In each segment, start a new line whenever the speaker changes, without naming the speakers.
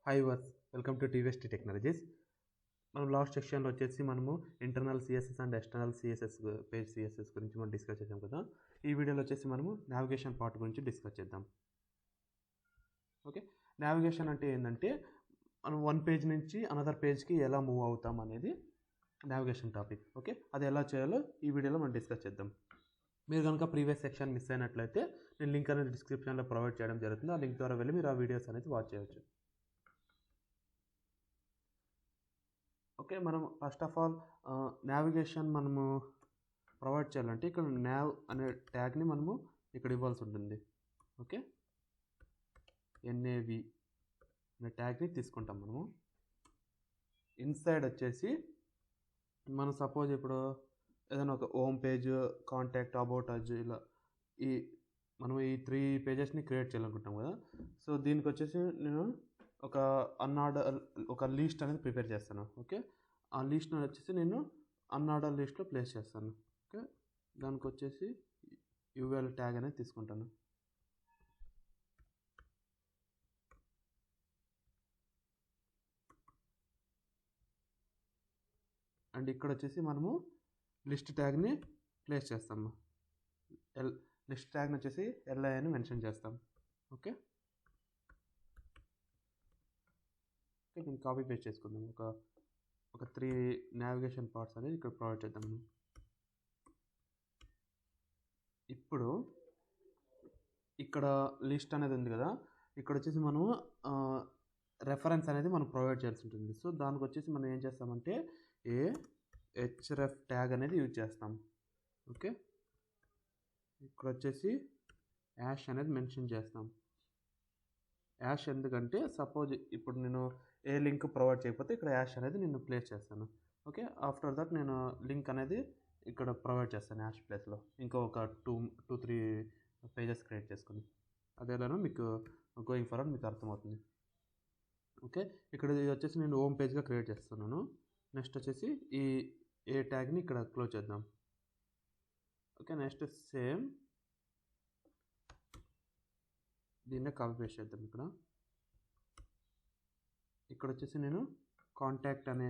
Hi viewers, welcome to Tvs Tree Technologies. మనం last సెక్షన్లో వచ్చేసి మనము internal CSS and external CSS page CSS గురించి మనం డిస్కస్ చేసాం కదా. ఈ వీడియోలో వచ్చేసి మనము నావిగేషన్ పార్ట్ గురించి డిస్కస్ చేద్దాం. ఓకే, నావిగేషన్ అంటే ఏంటంటే మనం వన్ పేజ్ నుంచి అనదర్ పేజ్కి ఎలా మూవ్ అవుతాం అనేది నావిగేషన్ టాపిక్. ఓకే, అది ఎలా చేయాలో ఈ వీడియోలో మనం డిస్కస్ చేద్దాం. మీరు కనుక ప్రీవియస్ సెక్షన్ మిస్ అయినట్లయితే నేను లింక్ అనేది డిస్క్రిప్షన్లో ప్రొవైడ్ చేయడం జరుగుతుంది. ఆ లింక్ ద్వారా వెళ్ళి మీరు ఆ వీడియోస్ అనేది వాచ్ చేయవచ్చు. ఓకే, మనం ఫస్ట్ ఆఫ్ ఆల్ నావిగేషన్ మనము ప్రొవైడ్ చేయాలంటే ఇక్కడ నావ్ అనే ట్యాగ్ని మనము ఇక్కడ ఇవ్వాల్సి ఉంటుంది. ఓకే, NAV అనే ట్యాగ్ని తీసుకుంటాం మనము. ఇన్సైడ్ వచ్చేసి మనం సపోజ్ ఇప్పుడు ఏదైనా ఒక హోమ్ పేజ్, కాంటాక్ట్, అబౌట్ అజ్ ఇలా మనం ఈ 3 పేజెస్ని క్రియేట్ చేయాలనుకుంటాం కదా. సో దీనికి వచ్చేసి నేను ఒక లిస్ట్ అనేది ప్రిపేర్ చేస్తాను. ఓకే, ఆ లిస్ట్ వచ్చేసి నేను అన్ఆర్డర్ లిస్ట్లో ప్లేస్ చేస్తాను. ఓకే, దానికి వచ్చేసి UL ట్యాగ్ అనేది తీసుకుంటాను. అండ్ ఇక్కడ వచ్చేసి మనము లిస్ట్ ట్యాగ్ని ప్లేస్ చేస్తాము. లిస్ట్ ట్యాగ్ని వచ్చేసి LI అని మెన్షన్ చేస్తాం. ఓకే, నేను కాపీ పేస్ట్ చేసుకుందాం. ఒక 3 నావిగేషన్ పార్ట్స్ అనేది ఇక్కడ ప్రొవైడ్ చేద్దాము. ఇప్పుడు ఇక్కడ లిస్ట్ అనేది ఉంది కదా, ఇక్కడ వచ్చేసి మనము రెఫరెన్స్ అనేది మనం ప్రొవైడ్ చేయాల్సి ఉంటుంది. సో దానికి వచ్చేసి మనం ఏం చేస్తామంటే href ట్యాగ్ అనేది యూజ్ చేస్తాం. ఓకే, ఇక్కడ వచ్చేసి యాష్ అనేది మెన్షన్ చేస్తాం. యాష్ ఎందుకంటే సపోజ్ ఇప్పుడు నేను ఏ లింక్ ప్రొవైడ్ చేయకపోతే ఇక్కడ యాష్ అనేది నేను ప్లేస్ చేస్తాను. ఓకే, ఆఫ్టర్ దట్ నేను లింక్ అనేది ఇక్కడ ప్రొవైడ్ చేస్తాను యాష్ ప్లేస్లో. ఇంకొక 2-3 పేజెస్ క్రియేట్ చేసుకుని అదేలానో మీకు గోయింగ్ ఫార్వర్డ్ మీకు అర్థమవుతుంది. ఓకే, ఇక్కడ ఇది వచ్చేసి నేను హోమ్ పేజ్గా క్రియేట్ చేస్తున్నాను. నెక్స్ట్ వచ్చేసి ఏ ట్యాగ్ని ఇక్కడ క్లోజ్ చేద్దాం. ఓకే, నెక్స్ట్ సేమ్ దీన్నే కాపీ పేస్ట్ చేద్దాం. ఇక్కడ వచ్చేసి నేను కాంటాక్ట్ అనే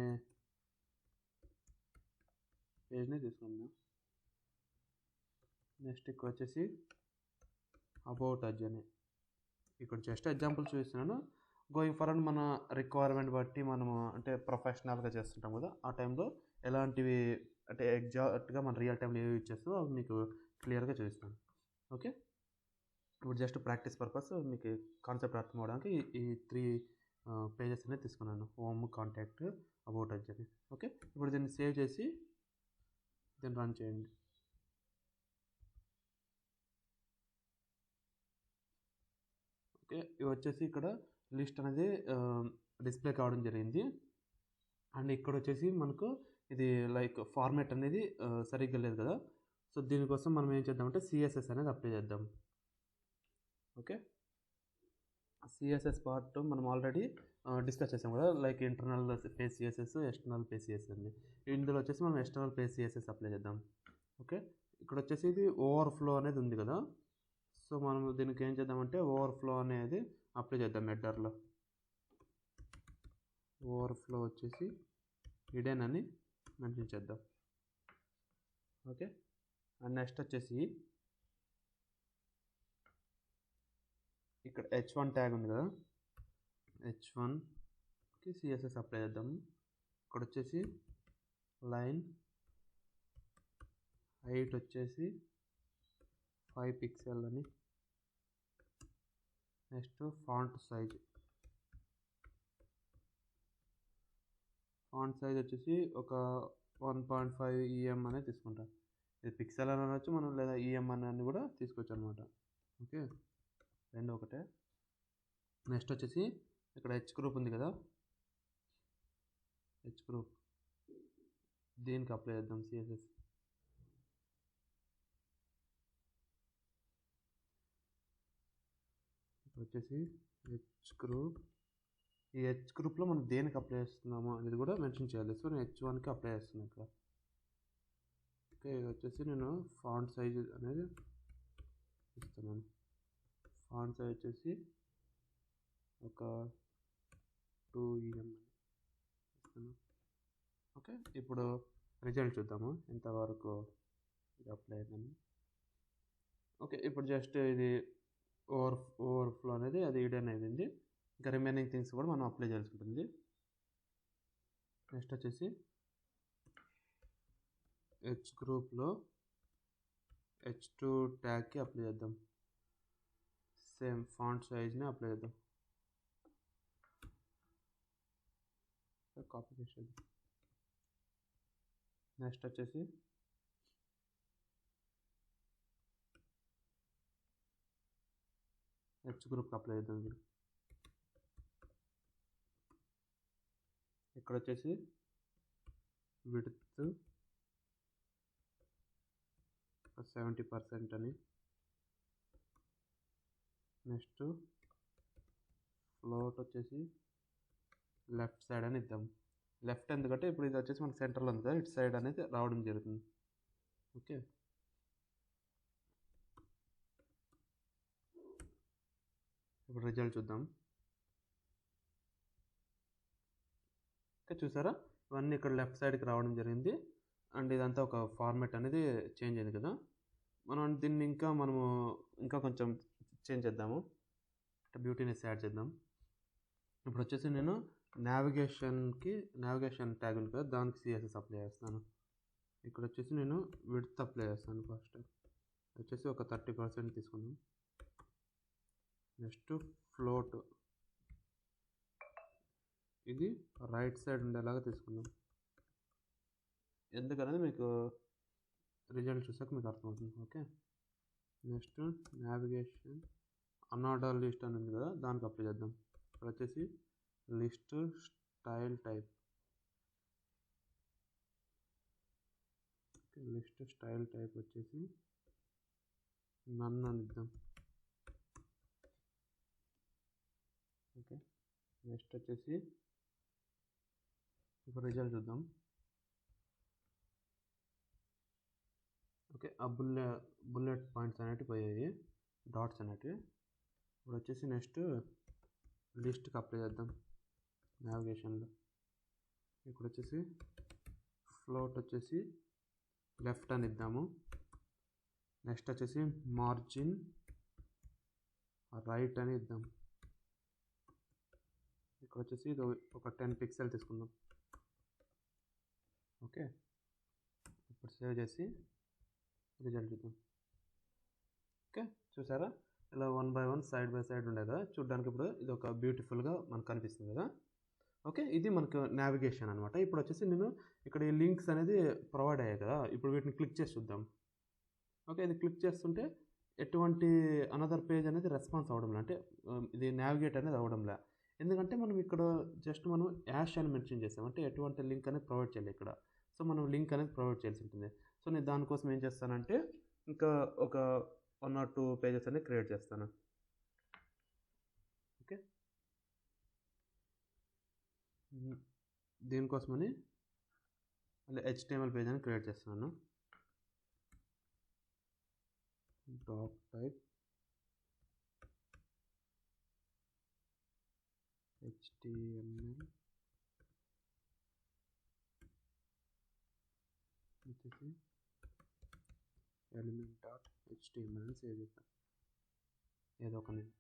పేజ్ని తీసుకున్నాను. నెక్స్ట్ ఇక్కడ వచ్చేసి అబౌట్ అజ్ అని ఇక్కడ జస్ట్ ఎగ్జాంపుల్ చూపిస్తున్నాను. గోయింగ్ ఫార్వర్డ్ మన రిక్వైర్మెంట్ బట్టి మనము అంటే ప్రొఫెషనల్గా చేస్తుంటాం కదా, ఆ టైంలో ఎలాంటివి అంటే ఎగ్జాక్ట్గా మన రియల్ టైంలో ఏవి యూజ్ చేస్తుందో అవి మీకు క్లియర్గా చూపిస్తాను. ఓకే, ఇప్పుడు జస్ట్ ప్రాక్టీస్ పర్పస్ మీకు కాన్సెప్ట్ అర్థం అవడానికి ఈ 3 పేజెస్ అనేది తీసుకున్నాను. హోమ్, కాంటాక్ట్, అబౌట్ అజ్ అని. ఓకే, ఇప్పుడు దీన్ని సేవ్ చేసి దీన్ని రన్ చేయండి. ఓకే, ఇవి వచ్చేసి ఇక్కడ లిస్ట్ అనేది డిస్ప్లే కావడం జరిగింది. అండ్ ఇక్కడ వచ్చేసి మనకు ఇది లైక్ ఫార్మాట్ అనేది సరిగ్గా లేదు కదా. సో దీనికోసం మనం ఏం చేద్దామంటే CSS అనేది అప్లై చేద్దాం. ఓకే, CSS పార్ట్ మనం ఆల్రెడీ డిస్కస్ చేసాం కదా, like internal page CSS, external page CSS అని. ఇందులో వచ్చేసి మనం ఎక్స్టర్నల్ పేజ్ CSS అప్లై చేద్దాం. ఓకే, ఇక్కడ వచ్చేసి ఇది ఓవర్ఫ్లో అనేది ఉంది కదా. సో మనం దీనికి ఏం చేద్దామంటే ఓవర్ఫ్లో అనేది అప్లై చేద్దాం. హెడర్లో ఓవర్ఫ్లో వచ్చేసి హిడెన్ అని మెన్షన్ చేద్దాం. ఓకే, అండ్ నెక్స్ట్ వచ్చేసి ఇక్కడ H1 ట్యాగ్ ఉంది కదా, H1కి CSS అప్లై చేద్దాము. ఇక్కడ వచ్చేసి లైన్ హైట్ వచ్చేసి 5 పిక్సెల్ అని. నెక్స్ట్ ఫాంట్ సైజ్ వచ్చేసి ఒక 1.5 EM అనేది తీసుకుంటాం. ఇది పిక్సెల్ అని అనొచ్చు మనం, లేదా EM అని కూడా తీసుకోవచ్చు అనమాట. ఓకే, రెండు ఒకటే. నెక్స్ట్ వచ్చేసి ఇక్కడ H గ్రూప్ ఉంది కదా, H గ్రూప్ దీనికి అప్లై చేద్దాం CSS. ఇప్పుడు వచ్చేసి H గ్రూప్, ఈ H గ్రూప్లో మనం దేనికి అప్లై చేస్తున్నామో అనేది కూడా మెన్షన్ చేయాలి. సో నేను H1కి అప్లై చేస్తున్నాను ఇక్కడ. ఓకే, ఇది వచ్చేసి నేను ఫాంట్ సైజ్ అనేది ఇస్తున్నాను. ఫాంట్ సైజ్ వచ్చేసి ఒక 2em ఇస్తాను. ఓకే, ఇప్పుడు రిజల్ట్ చూద్దాము ఎంతవరకు ఇది అప్లై అయిందని. ఓకే, ఇప్పుడు జస్ట్ ఇది ఓవర్ఫ్లో అనేది అది ఈడెన్ అయింది. ఇంకా రిమైనింగ్ థింగ్స్ కూడా మనం అప్లై చేయాల్సి ఉంటుంది. నెక్స్ట్ వచ్చేసి హెచ్ గ్రూప్లో H2 ట్యాగ్కి అప్లై చేద్దాం. సేమ్ ఫాంట్ సైజ్ని అప్లై చేద్దాం. కాపీ చేసేది. నెక్స్ట్ వచ్చేసి హెచ్ గ్రూప్కి అప్లై చేద్దాం. ఇక్కడ వచ్చేసి విడ్త్ 70% అని. నెక్స్ట్ ఫ్లోట్ వచ్చేసి లెఫ్ట్ సైడ్ అని ఇద్దాం. లెఫ్ట్ ఎందుకంటే ఇప్పుడు ఇది వచ్చేసి మనకు సెంటర్లో ఉంది కదా, ఇటు సైడ్ అనేది రావడం జరుగుతుంది. ఓకే, ఇప్పుడు రిజల్ట్ చూద్దాం. ఓకే, చూసారా ఇవన్నీ ఇక్కడ లెఫ్ట్ సైడ్కి రావడం జరిగింది. అండ్ ఇదంతా ఒక ఫార్మాట్ అనేది చేంజ్ అయింది కదా. మనం దీన్ని ఇంకా కొంచెం చేంజ్ చేద్దాము. బ్యూటీనెస్ యాడ్ చేద్దాం. ఇప్పుడు వచ్చేసి నేను నావిగేషన్ ట్యాగ్ ఉంది కదా, దానికి CSS అప్లై చేస్తాను. ఇక్కడ వచ్చేసి నేను విడ్త్ అప్లై చేస్తాను. ఫస్ట్ వచ్చేసి ఒక 30% తీసుకుందాం. నెక్స్ట్ ఫ్లోట్ ఇది రైట్ సైడ్ ఉండేలాగా తీసుకుందాం. ఎందుకనేది మీకు రిజల్ట్ చూసాక మీకు అర్థమవుతుంది. Okay, next navigation unorder list అని ఉంది కదా, దానికి అప్లై చేద్దాం. ఇక్కడ వచ్చేసి list style type. List style type వచ్చేసి నన్ అని ఇద్దాం. ఓకే, నెక్స్ట్ వచ్చేసి ఇప్పుడు రిజల్ట్ చూద్దాం. ఓకే, ఆ బుల్లెట్ పాయింట్స్ అనేటివి పోయాయి, డాట్స్ అనేటివి. ఇప్పుడు వచ్చేసి నెక్స్ట్ లిస్ట్కి అప్లై చేద్దాం నావిగేషన్లో. ఇక్కడ వచ్చేసి ఫ్లోట్ వచ్చేసి లెఫ్ట్ అని ఇద్దాము. నెక్స్ట్ వచ్చేసి మార్జిన్ రైట్ అని ఇద్దాం. ఇక్కడ వచ్చేసి ఇది ఒక 10 పిక్సెల్ తీసుకుందాం. ఓకే, ఇప్పుడు సేవ్ చేసి రిజల్ట్ చూద్దాం. ఓకే, చూసారా ఇలా 1 by 1 సైడ్ బై సైడ్ ఉండే కదా, చూడడానికి ఇప్పుడు ఇది ఒక బ్యూటిఫుల్గా మనకు కనిపిస్తుంది కదా. ఓకే, ఇది మనకు నావిగేషన్ అనమాట. ఇప్పుడు వచ్చేసి నేను ఇక్కడ ఈ లింక్స్ అనేది ప్రొవైడ్ అయ్యాయి కదా, ఇప్పుడు వీటిని క్లిక్ చేసి చూద్దాం. ఓకే, ఇది క్లిక్ చేస్తుంటే ఎటువంటి అనదర్ పేజ్ అనేది రెస్పాన్స్ అవ్వడంలే, అంటే ఇది నావిగేట్ అనేది అవ్వడంలే. ఎందుకంటే మనం ఇక్కడ జస్ట్ మనం యాష్ అని మెన్షన్ చేస్తాం, అంటే ఎటువంటి లింక్ అనేది ప్రొవైడ్ చేయాలి ఇక్కడ. సో మనం లింక్ అనేది ప్రొవైడ్ చేయాల్సి ఉంటుంది. సో నేను దానికోసం ఏం చేస్తానంటే ఇంకా ఒక 1 or 2 పేజెస్ అనేది క్రియేట్ చేస్తాను. ఓకే, దీనికోసమని మళ్ళీ HTML పేజ్ అని క్రియేట్ చేస్తున్నాను. డాక్ టైప్ HTML వచ్చేసి element.html అని సేవ్ చేద్దాం. ఏదో ఒక నేను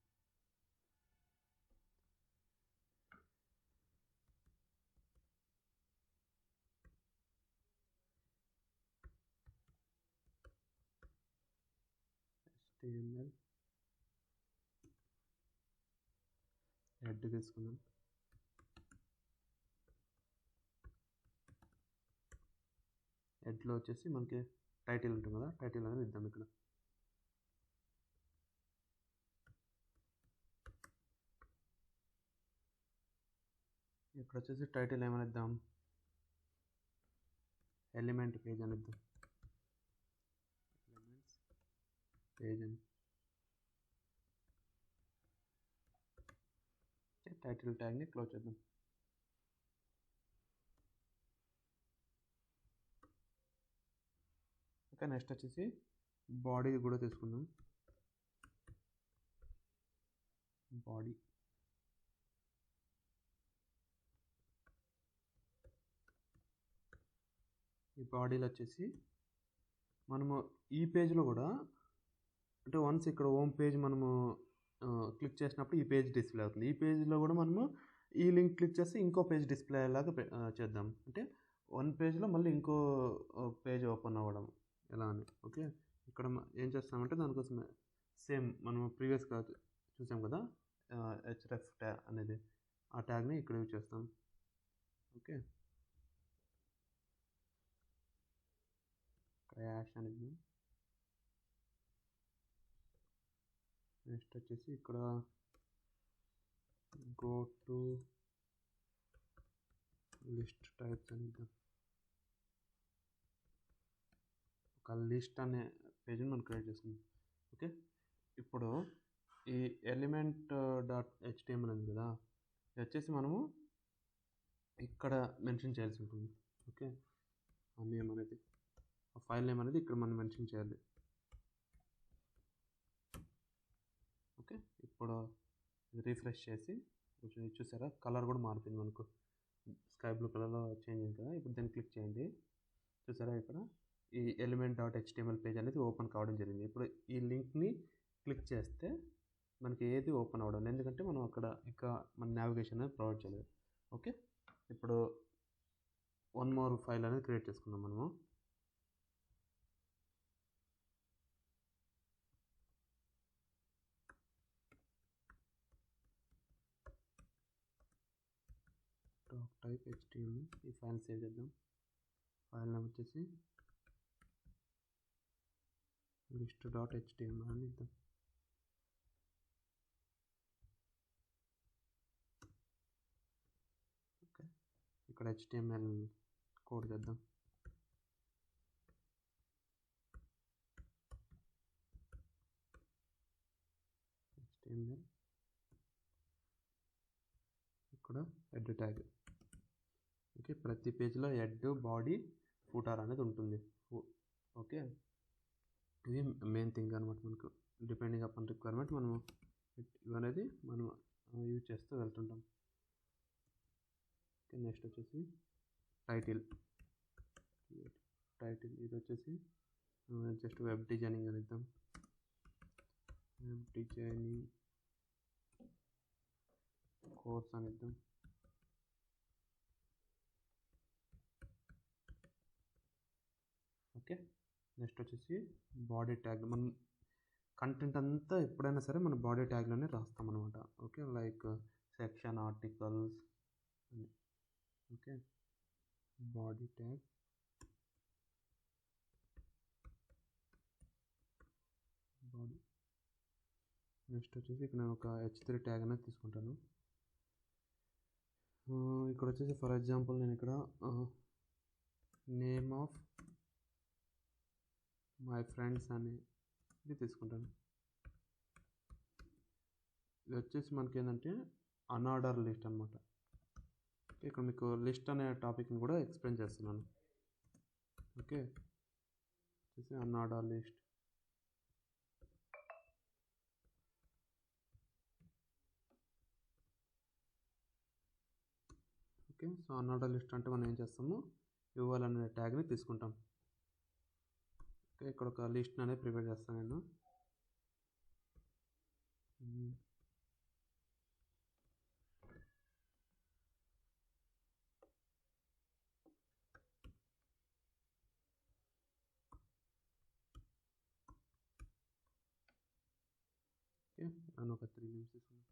HTML హెడ్ తీసుకున్నాం. హెడ్లో వచ్చేసి మనకి టైటిల్ ఉంటుంది కదా, టైటిల్ అనేది ఇద్దాం. ఇక్కడ వచ్చేసి టైటిల్ ఏమని ఇద్దాం, ఎలిమెంట్ పేజ్ అని ఇద్దాం. ఎలిమెంట్స్ పేజ్ అని టైటిల్ ట్యాగ్ని క్లోజ్ చేద్దాం. ఓకే, నెక్స్ట్ వచ్చేసి బాడీ కూడా తీసుకుందాం. బాడీ ఈ బాడీలో వచ్చేసి మనము ఈ పేజ్లో కూడా అంటే వన్స్ ఇక్కడ హోమ్ పేజ్ మనము క్లిక్ చేసినప్పుడు ఈ పేజ్ డిస్ప్లే అవుతుంది. ఈ పేజ్లో కూడా మనము ఈ లింక్ క్లిక్ చేస్తే ఇంకో పేజ్ డిస్ప్లే అయ్యేలాగా చేద్దాం. అంటే వన్ పేజ్లో మళ్ళీ ఇంకో పేజ్ ఓపెన్ అవ్వడం ఎలా అని. ఓకే, ఇక్కడ ఏం చేస్తామంటే దానికోసం సేమ్ మనం ప్రీవియస్గా చూసాం కదా హెచ్రెఫ్ ట్యాగ్ అనేది, ఆ ట్యాగ్ని ఇక్కడ యూజ్ చేస్తాం. ఓకే, క్రాష్ అనేది. నెక్స్ట్ వచ్చేసి ఇక్కడ గో టు లిస్ట్ టైప్స్ అనేది, ఒక లిస్ట్ అనే పేజ్ని మనం క్రియేట్ చేసుకుందాం. ఓకే, ఇప్పుడు ఈ ఎలిమెంట్ డాట్ హెచ్టిఎంఎల్ ఉంది కదా, ఇది వచ్చేసి మనము ఇక్కడ మెన్షన్ చేయాల్సి ఉంటుంది. ఓకే, ఆ నేమ్ అనేది, ఆ ఫైల్ నేమ్ అనేది ఇక్కడ మనం మెన్షన్ చేయాలి. ఓకే, ఇప్పుడు రీఫ్రెష్ చేసి కొంచెం చూసారా కలర్ కూడా మారిపోయింది, మనకు స్కై బ్లూ కలర్లో చేంజ్ అయింది కదా. ఇప్పుడు దాన్ని క్లిక్ చేయండి, చూసారా ఇక్కడ ఈ ఎలిమెంట్ డాట్ హెచ్టిఎంఎల్ పేజ్ అనేది ఓపెన్ కావడం జరిగింది. ఇప్పుడు ఈ లింక్ని క్లిక్ చేస్తే మనకి ఏది ఓపెన్ అవ్వడం, ఎందుకంటే మనం అక్కడ ఇంకా మన నావిగేషన్ అనేది ప్రొవైడ్ చేయలేదు. ఓకే, ఇప్పుడు వన్ మోర్ ఫైల్ అనేది క్రియేట్ చేసుకుందాం మనము. డాక్ టైప్ హెచ్టిఎంఎల్, ఈ ఫైల్ సేవ్ చేద్దాం. ఫైల్ నేమ్ వచ్చేసి లిస్ట్ డాట్ హెచ్టిఎంఎల్ అని ఇద్దాం. ఓకే, ఇక్కడ హెచ్టిఎంఎల్ కోడ్ చేద్దాం. హెచ్టిఎంఎల్ ఇక్కడ హెడ్ ట్యాగ్. ఓకే, ప్రతి పేజ్లో హెడ్, బాడీ, ఫూటర్ అనేది ఉంటుంది. ఓకే, ఇది మెయిన్ థింగ్ అనమాట. మనకు డిపెండింగ్ అపాన్ రిక్వైర్మెంట్ మనము ఇవనేది మనం యూజ్ చేస్తూ వెళ్తుంటాం. ఓకే, నెక్స్ట్ వచ్చేసి టైటిల్. ఇది వచ్చేసి జస్ట్ వెబ్ డిజైనింగ్ అని ఇద్దాం. వెబ్ డిజైనింగ్ కోర్స్ అని ఇద్దాం. ఓకే, నెక్స్ట్ వచ్చేసి బాడీ ట్యాగ్. మనం కంటెంట్ అంతా ఎప్పుడైనా సరే మన బాడీ ట్యాగ్లోనే రాస్తాం అనమాట. Okay, like section, articles. Okay, body tag, body. Next వచ్చేసి ఇక్కడ నేను ఒక H3 ట్యాగ్ అనేది తీసుకుంటాను. ఇక్కడ వచ్చేసి ఫర్ ఎగ్జాంపుల్ నేను ఇక్కడ నేమ్ ఆఫ్ మై ఫ్రెండ్స్ అని ఇది తీసుకుంటాను. ఇది వచ్చేసి మనకి ఏంటంటే అన్ఆర్డర్ లిస్ట్ అనమాట. ఇక్కడ మీకు లిస్ట్ అనే టాపిక్ని కూడా ఎక్స్ప్లెయిన్ చేస్తున్నాను. ఓకే, వచ్చేసి unorder list. Okay, so unorder list అంటే మనం ఏం చేస్తాము, URL అనే ట్యాగ్ని తీసుకుంటాం. ఓకే, ఇక్కడ ఒక లిస్ట్ అనేది ప్రిపేర్ చేస్తాను నేను. ఓకే, నేను ఒక 3 నేమ్స్ తీసుకున్నాను.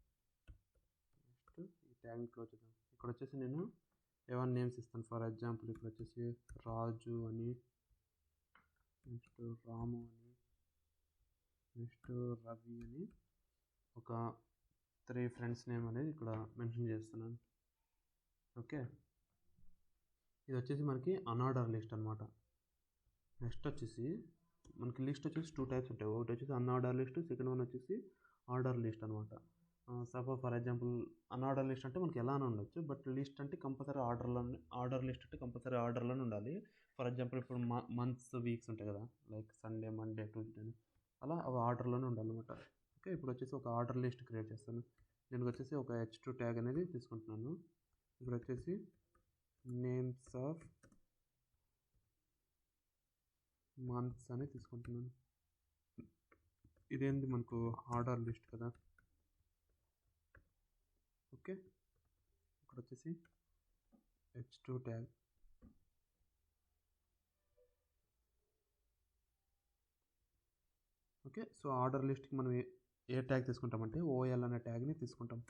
నెక్స్ట్ ఈ ట్యాగ్ని క్లోజ్ చేద్దాం. ఇక్కడ వచ్చేసి నేను ఏమైనా నేమ్స్ ఇస్తాను. ఫర్ ఎగ్జాంపుల్ ఇక్కడ వచ్చేసి రాజు అని, నెక్స్ట్ రాము అని, నెక్స్ట్ రవి అని, ఒక 3 ఫ్రెండ్స్ నేమ్ అనేది ఇక్కడ మెన్షన్ చేస్తున్నాను. ఓకే, ఇది వచ్చేసి మనకి అన్ఆర్డర్ లిస్ట్ అనమాట. నెక్స్ట్ వచ్చేసి మనకి లిస్ట్ వచ్చేసి 2 టైప్స్ ఉంటాయి. ఒకటి వచ్చేసి అన్ఆర్డర్ లిస్ట్, సెకండ్ వన్ వచ్చేసి ఆర్డర్ లిస్ట్ అనమాట. Suppose for example unorder list అంటే మనకి ఎలా ఉండొచ్చు, బట్ లిస్ట్ అంటే కంపల్సరీ ఆర్డర్ లిస్ట్ అంటే కంపల్సరీ ఆర్డర్లోనే ఉండాలి. ఫర్ ఎగ్జాంపుల్ ఇప్పుడు మంత్స్, వీక్స్ ఉంటాయి కదా, లైక్ సండే, మండే, ట్యూస్డే, అలా అవి ఆర్డర్లోనే ఉండాలన్నమాట. ఓకే, ఇప్పుడు వచ్చేసి ఒక ఆర్డర్ లిస్ట్ క్రియేట్ చేస్తాను. దీనికి వచ్చేసి ఒక H2 ట్యాగ్ అనేది తీసుకుంటున్నాను. ఇక్కడ వచ్చేసి నేమ్స్ ఆఫ్ మంత్స్ అని తీసుకుంటున్నాను. ఇదేంది మనకు ఆర్డర్ లిస్ట్ కదా. ఓకే, ఇక్కడ వచ్చేసి h2 tag. Okay, so order లిస్ట్కి మనం ఏ ట్యాగ్ తీసుకుంటామంటే ఓఎల్ అనే ట్యాగ్ని తీసుకుంటాం.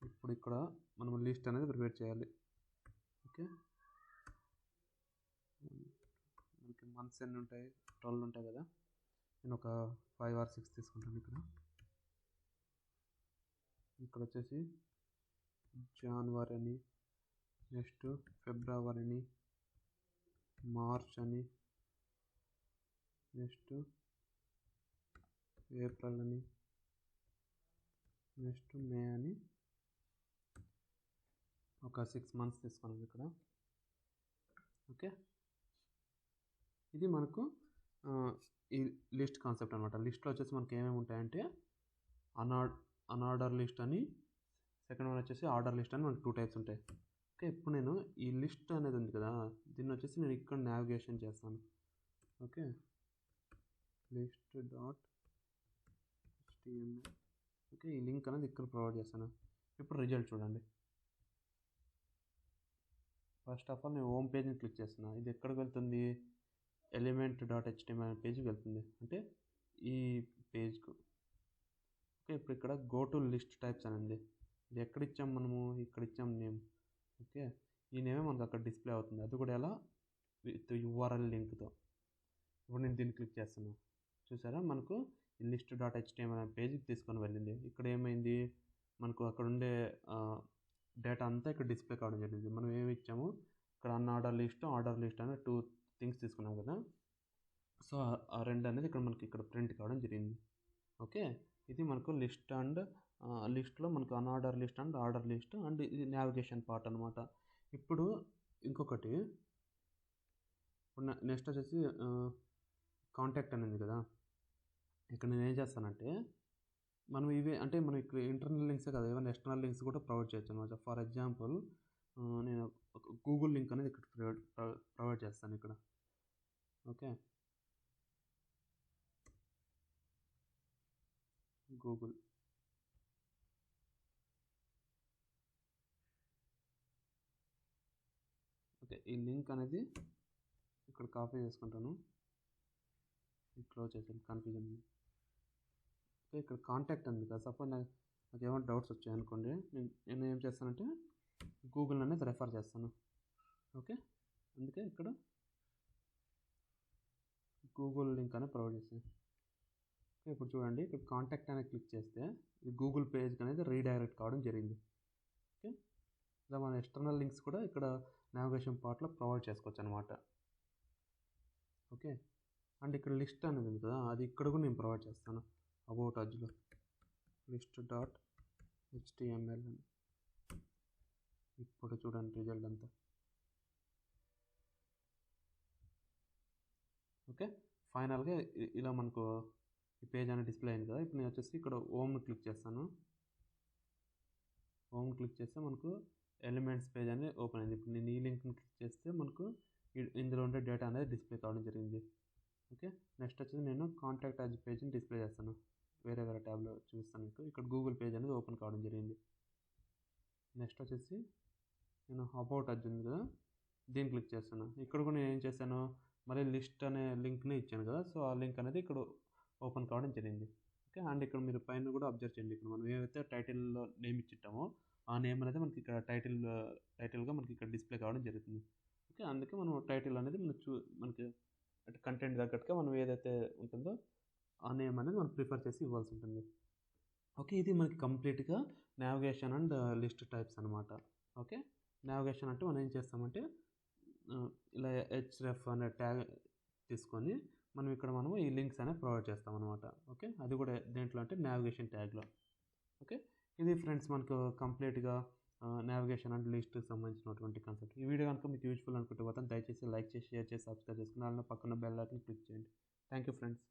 ఇప్పుడు ఇక్కడ మనం లిస్ట్ అనేది ప్రిపేర్ చేయాలి. ఓకే, మనకి మంత్స్ ఎన్ని ఉంటాయి, 12 ఉంటాయి కదా. నేను ఒక 5 or 6 తీసుకుంటాను. ఇక్కడ వచ్చేసి జనవరి అని, నెక్స్ట్ ఫిబ్రవరి అని, మార్చ్ అని, నెక్స్ట్ ఏప్రిల్ అని, నెక్స్ట్ మే అని ఒక 6 months తీసుకున్నాను ఇక్కడ. ఓకే, ఇది మనకు ఈ లిస్ట్ కాన్సెప్ట్ అనమాట. లిస్ట్లో వచ్చేసి మనకి ఏమేమి ఉంటాయంటే అన్ఆర్డర్ లిస్ట్ అని, సెకండ్ వన్ వచ్చేసి ఆర్డర్ లిస్ట్ అని మనకి 2 types ఉంటాయి. ఓకే, ఇప్పుడు నేను ఈ లిస్ట్ అనేది ఉంది కదా, దీన్ని వచ్చేసి నేను ఇక్కడ నావిగేషన్ చేస్తాను. Okay, list.html. ఓకే, ఈ లింక్ అనేది ఇక్కడ ప్రొవైడ్ చేస్తాను. ఇప్పుడు రిజల్ట్ చూడండి. ఫస్ట్ ఆఫ్ ఆల్ నేను హోమ్ పేజ్ని క్లిక్ చేస్తున్నా. ఇది ఎక్కడికి వెళ్తుంది, element.html పేజ్కి వెళ్తుంది, అంటే ఈ పేజ్కు. ఓకే, ఇప్పుడు ఇక్కడ గో టు లిస్ట్ టైప్స్ అని ఉంది. ఇది ఎక్కడ ఇచ్చాం మనము, ఇక్కడ ఇచ్చాం నేమ్. ఓకే, ఈ నేమే మనకు అక్కడ డిస్ప్లే అవుతుంది, అది కూడా ఎలా, విత్ యూఆర్ఎల్ లింక్తో. ఇప్పుడు నేను దీన్ని క్లిక్ చేస్తున్నాను, చూసారా మనకు ఈ list.html అనే పేజ్కి తీసుకొని వెళ్ళింది. ఇక్కడ ఏమైంది, మనకు అక్కడ ఉండే డేటా అంతా ఇక్కడ డిస్ప్లే కావడం జరిగింది. మనం ఏమి ఇచ్చాము, ఇక్కడ ఆర్డర్ లిస్ట్ అనే 2 things తీసుకున్నాం కదా. సో ఆ రెండు అనేది ఇక్కడ మనకి ఇక్కడ ప్రింట్ కావడం జరిగింది. ఓకే, ఇది మనకు లిస్ట్ అండ్ లిస్ట్లో మనకు unorder list and order list and ఇది నావిగేషన్ పార్ట్ అనమాట. ఇప్పుడు ఇంకొకటి, నెక్స్ట్ వచ్చేసి కాంటాక్ట్ అనేది కదా. ఇక్కడ నేను ఏం చేస్తానంటే, మనం ఇవి అంటే మనం ఇక్కడ ఇంటర్నల్ లింక్సే కదా, ఏమైనా ఎక్స్టర్నల్ లింక్స్ కూడా ప్రొవైడ్ చేయొచ్చు అనమాట. ఫర్ ఎగ్జాంపుల్ నేను ఒక గూగుల్ లింక్ అనేది ఇక్కడ ప్రొవైడ్ చేస్తాను ఇక్కడ. Okay, Google. ఓకే, ఈ లింక్ అనేది ఇక్కడ కాపీ చేసుకుంటాను, క్లోజ్ చేసాను, కన్ఫ్యూజన్. ఓకే, ఇక్కడ కాంటాక్ట్ ఉంది కదా. సపోజ్ నాకు ఏమైనా డౌట్స్ వచ్చాయనుకోండి, నేను ఏం చేస్తానంటే గూగుల్ అనేది రెఫర్ చేస్తాను. ఓకే, అందుకే ఇక్కడ గూగుల్ లింక్ అనేది ప్రొవైడ్ చేస్తాను. ఓకే, ఇప్పుడు చూడండి, ఇక్కడ కాంటాక్ట్ అనేది క్లిక్ చేస్తే ఈ గూగుల్ పేజ్కి అనేది రీడైరెక్ట్ కావడం జరిగింది. ఓకే, ఇలా మన ఎక్స్టర్నల్ లింక్స్ కూడా ఇక్కడ నావిగేషన్ పార్ట్లో ప్రొవైడ్ చేసుకోవచ్చు అనమాట. ఓకే, అండ్ ఇక్కడ లిస్ట్ అనేది ఉంది కదా, అది ఇక్కడ కూడా నేను ప్రొవైడ్ చేస్తాను. అబౌట్ అజ్లో list.html అని. ఇప్పుడు చూడండి రిజల్ట్ అంతా. ఓకే, ఫైనల్గా ఇలా మనకు ఈ పేజ్ అనేది డిస్ప్లే అయింది కదా. ఇప్పుడు నేను వచ్చేసి ఇక్కడ హోమ్ని క్లిక్ చేస్తాను. హోమ్ క్లిక్ చేస్తే మనకు ఎలిమెంట్స్ పేజ్ అనేది ఓపెన్ అయింది. ఇప్పుడు నేను ఈ లింక్ని క్లిక్ చేస్తే మనకు ఇందులో ఉండే డేటా అనేది డిస్ప్లే కావడం జరిగింది. ఓకే, నెక్స్ట్ వచ్చేసి నేను కాంటాక్ట్ అజ్ పేజ్ని డిస్ప్లే చేస్తాను, వేరే ట్యాబ్లో చూస్తాను మీకు. ఇక్కడ గూగుల్ పేజ్ అనేది ఓపెన్ కావడం జరిగింది. నెక్స్ట్ వచ్చేసి నేను అబౌట్ అజ్ ఉంది కదా, దీన్ని క్లిక్ చేస్తాను. ఇక్కడ కూడా నేను ఏం చేశాను, మళ్ళీ లిస్ట్ అనే లింక్ని ఇచ్చాను కదా, సో ఆ లింక్ అనేది ఇక్కడ ఓపెన్ కావడం జరిగింది. ఓకే, అండ్ ఇక్కడ మీరు పైన కూడా అబ్జర్వ్ చేయండి, ఇక్కడ మనం ఏవైతే టైటిల్లో నేమ్ ఇచ్చింటామో ఆ నేమ్ అనేది మనకి ఇక్కడ టైటిల్గా మనకి ఇక్కడ డిస్ప్లే కావడం జరుగుతుంది. ఓకే, అందుకే మనం టైటిల్ అనేది మనకి కంటెంట్ తగ్గట్టుగా మనం ఏదైతే ఉంటుందో ఆ నేమ్ అనేది మనం ప్రిఫర్ చేసి ఇవ్వాల్సి ఉంటుంది. ఓకే, ఇది మనకి కంప్లీట్గా నావిగేషన్ అండ్ లిస్ట్ టైప్స్ అనమాట. ఓకే, నావిగేషన్ అంటే మనం ఏం చేస్తామంటే ఇలా href అనే ట్యాగ్ తీసుకొని మనం ఇక్కడ మనము ఈ లింక్స్ అనేవి ప్రొవైడ్ చేస్తాం అనమాట. ఓకే, అది కూడా దేంట్లో అంటే నావిగేషన్ ట్యాగ్లో. ఓకే, ఇది ఫ్రెండ్స్ మనకు కంప్లీట్గా నావిగేషన్ అండ్ లిస్ట్కి సంబంధించినటువంటి కాన్సెప్ట్. ఈ వీడియో కనుక మీకు యూస్ఫుల్ అనుకుంటే మాత్రం దయచేసి లైక్ చేసి, షేర్ చేసి, సబ్స్క్రైబ్ చేసుకుని అలానే పక్కన బెల్ ఐకాన్ క్లిక్ చేయండి. Thank you friends.